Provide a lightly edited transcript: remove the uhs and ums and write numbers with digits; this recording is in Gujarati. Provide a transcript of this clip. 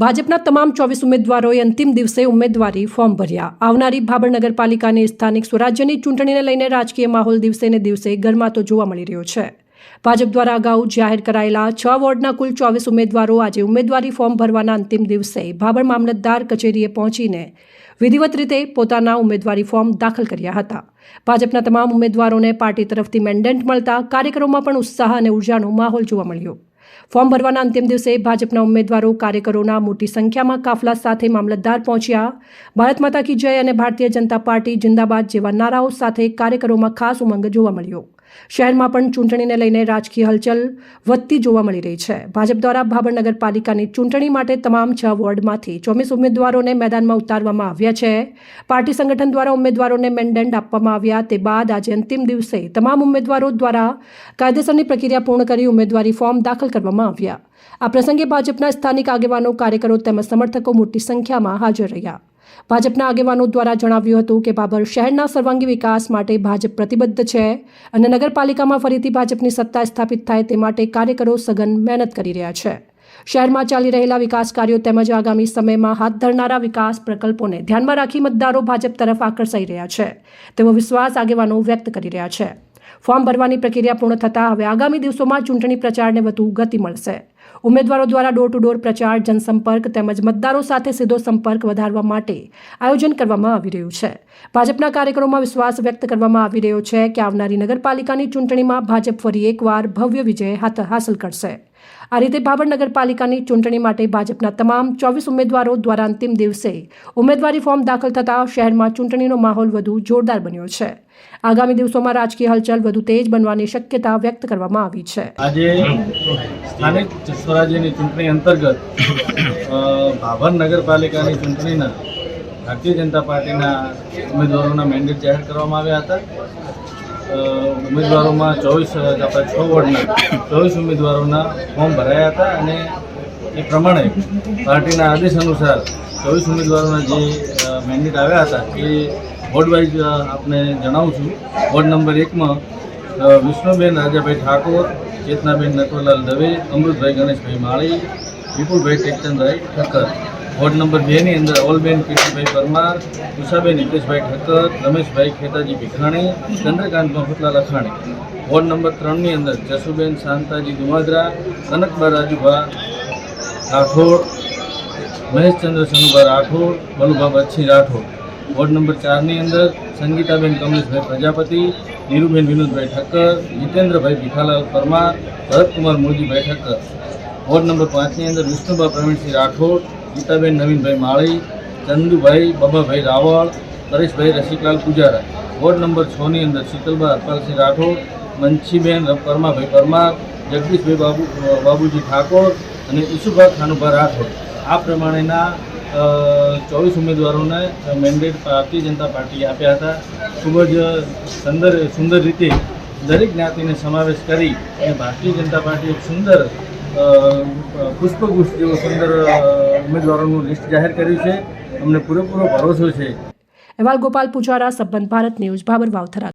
ભાજપના તમામ 24 ઉમેદવારોએ અંતિમ દિવસે ઉમેદવારી ફોર્મ ભર્યા। આવનારી ભાભર નગરપાલિકાની સ્થાનિક સ્વરાજ્યની ચૂંટણીને લઈને રાજકીય માહોલ દિવસે ને દિવસે ગરમાતો જોવા મળી રહ્યો છે। ભાજપ દ્વારા અગાઉ જાહેર કરાયેલા 6 વોર્ડના કુલ 24 ઉમેદવારો આજે ઉમેદવારી ફોર્મ ભરવાના અંતિમ દિવસે ભાભર મામલતદાર કચેરીએ પહોંચીને વિધિવત રીતે પોતાના ઉમેદવારી ફોર્મ દાખલ કર્યા હતા। ભાજપના તમામ ઉમેદવારોને પાર્ટી તરફથી મેન્ડેટ મળતા કાર્યકરોમાં પણ ઉત્સાહ અને ઉર્જાનો માહોલ જોવા મળ્યો। ફોર્મ ભરવાના અંતિમ દિવસે ભાજપના ઉમેદવારો કાર્યકરોના મોટી સંખ્યામાં કાફલા સાથે મામલતદાર પહોંચ્યા। ભારત માતા કી જય અને ભારતીય જનતા પાર્ટી જિંદાબાદ જેવા નારાઓ સાથે કાર્યકરોમાં ખાસ ઉમંગ જોવા મળ્યો। શહેરમાં પણ ચૂંટણીને લઈને રાજકીય હલચલ વધતી જોવા મળી રહી છે। ભાજપ દ્વારા ભાભર નગરપાલિકાની ચૂંટણી માટે તમામ 6 વોર્ડમાંથી 24 ઉમેદવારોને મેદાનમાં ઉતારવામાં આવ્યા છે। પાર્ટી સંગઠન દ્વારા ઉમેદવારોને મેન્ડેટ આપવામાં આવ્યા તે બાદ આજે અંતિમ દિવસે તમામ ઉમેદવારો દ્વારા કાયદેસરની પ્રક્રિયા પૂર્ણ કરી ઉમેદવારી ફોર્મ દાખલ કરવામાં આવ્યા। આ પ્રસંગે ભાજપના સ્થાનિક આગેવાનો કાર્યકરો તેમજ સમર્થકો મોટી સંખ્યામાં હાજર રહ્યા। ભાજપના આગેવાનો દ્વારા જણાવ્યું હતું કે ભાભર શહેરના સર્વાંગી વિકાસ માટે ભાજપ પ્રતિબદ્ધ છે અને નગરપાલિકામાં ફરીથી ભાજપની સત્તા સ્થાપિત થાય તે માટે કાર્યકરો સઘન મહેનત કરી રહ્યા છે। શહેરમાં ચાલી રહેલા વિકાસ કાર્યો તેમજ આગામી સમયમાં હાથ ધરનારા વિકાસ પ્રકલ્પોને ધ્યાનમાં રાખી મતદારો ભાજપ તરફ આકર્ષાઈ રહ્યા છે તેવો વિશ્વાસ આગેવાનો વ્યક્ત કરી રહ્યા છે। ફોર્મ ભરવાની પ્રક્રિયા પૂર્ણ થતાં હવે આગામી દિવસોમાં ચૂંટણી પ્રચારને વધુ ગતિ મળશે। ઉમેદવારો દ્વારા ડોર ટુ ડોર પ્રચાર, જનસંપર્ક તેમજ મતદારો સાથે સીધો સંપર્ક વધારવા માટે આયોજન કરવામાં આવી રહ્યું છે। ભાજપના કાર્યકરોમાં વિશ્વાસ વ્યક્ત કરવામાં આવી રહ્યો છે કે આવનારી નગરપાલિકાની ચૂંટણીમાં ભાજપ ફરી એકવાર ભવ્ય વિજય હાંસલ કરશે। આ રીતે ભાભર નગરપાલિકાની ચૂંટણી માટે ભાજપના તમામ 24 ઉમેદવારો દ્વારા અંતિમ દિવસે ઉમેદવારી ફોર્મ દાખલ થતાં શહેરમાં ચૂંટણીનો માહોલ વધુ જોરદાર બન્યો છે। આગામી દિવસોમાં રાજકીય હલચલ વધુ તેજ બનવાની શક્યતા વ્યક્ત કરવામાં આવી છે। આજે સ્થાનિક સ્વરાજ્યની ચૂંટણી અંતર્ગત ભાભર નગરપાલિકાની ચૂંટણીના ભારતીય જનતા પાર્ટીના ઉમેદવારોના મેન્ડેટ જાહેર કરવામાં આવ્યા હતા। ઉમેદવારોમાં 6 વોર્ડના 24 ઉમેદવારોના ફોર્મ ભરાયા હતા અને એ પ્રમાણે પાર્ટીના આદેશ અનુસાર 24 ઉમેદવારોના જે મેન્ડેટ આવ્યા હતા એ વોર્ડ વાઇઝ આપને જણાવું છું। વોર્ડ નંબર 1માં વિષ્ણુબેન રાજાભાઈ ઠાકોર, ચેતનાબેન નટવરલાલ દવે, અમૃતભાઈ ગણેશભાઈ માળી, વિપુલભાઈ ટેકચંદભાઈ ઠક્કર। વોર્ડ નંબર 2ની અંદર અવલબેન કીર્તિભાઈ પરમાર, ઉષાબેન હિતેશભાઈ ઠક્કર, રમેશભાઈ ખેતાજી ભીખાણી, ચંદ્રકાંત મફતલાલ લખાણી। વોર્ડ નંબર 3ની અંદર જસુબેન શાંતાજી દુમાદરા, કનકબા રાજુભા રાઠોડ, મહેશચંદ્ર સનુભા રાઠોડ, બલુભા બચ્છી રાઠોડ। વોર્ડ નંબર 4ની અંદર સંગીતાબેન કમલેશભાઈ પ્રજાપતિ, નીરુબેન વિનોદભાઈ ઠક્કર, જીતેન્દ્રભાઈ ભીખાલાલ પરમાર, ભરતકુમાર મોજીભાઈ ઠક્કર। વોર્ડ નંબર 5ની અંદર વિષ્ણુભા પ્રવીણસિંહ રાઠોડ, ગીતાબેન નવીનભાઈ માળી, ચંદુભાઈ બબાભાઈ રાવળ, પરેશભાઈ રસિકલાલ પૂજારા। વોર્ડ નંબર 6ની અંદર શીતલબા હરપાલસિંહ રાઠોડ, મંછીબેન પરમાભાઈ પરમાર, જગદીશભાઈ બાબુજી ઠાકોર અને ઈસુભા ખાનુભા રાઠોડ। આ પ્રમાણેના 24 ઉમેદવારોને મેન્ડેટ ભારતીય જનતા પાર્ટીએ આપ્યા હતા। ખૂબ જ સુંદર રીતે દરેક જ્ઞાતિને સમાવેશ કરી અને ભારતીય જનતા પાર્ટીએ એક સુંદર પુષ્પગુચ્છ જેવું સુંદર ઉમેદવારોનું લિસ્ટ જાહેર કર્યું છે। અમને પૂરેપૂરો ભરોસો છે। અહેવાલ ગોપાલ પૂજારા, સંબંધ ભારત ન્યૂઝ, ભાભર વાવથરા।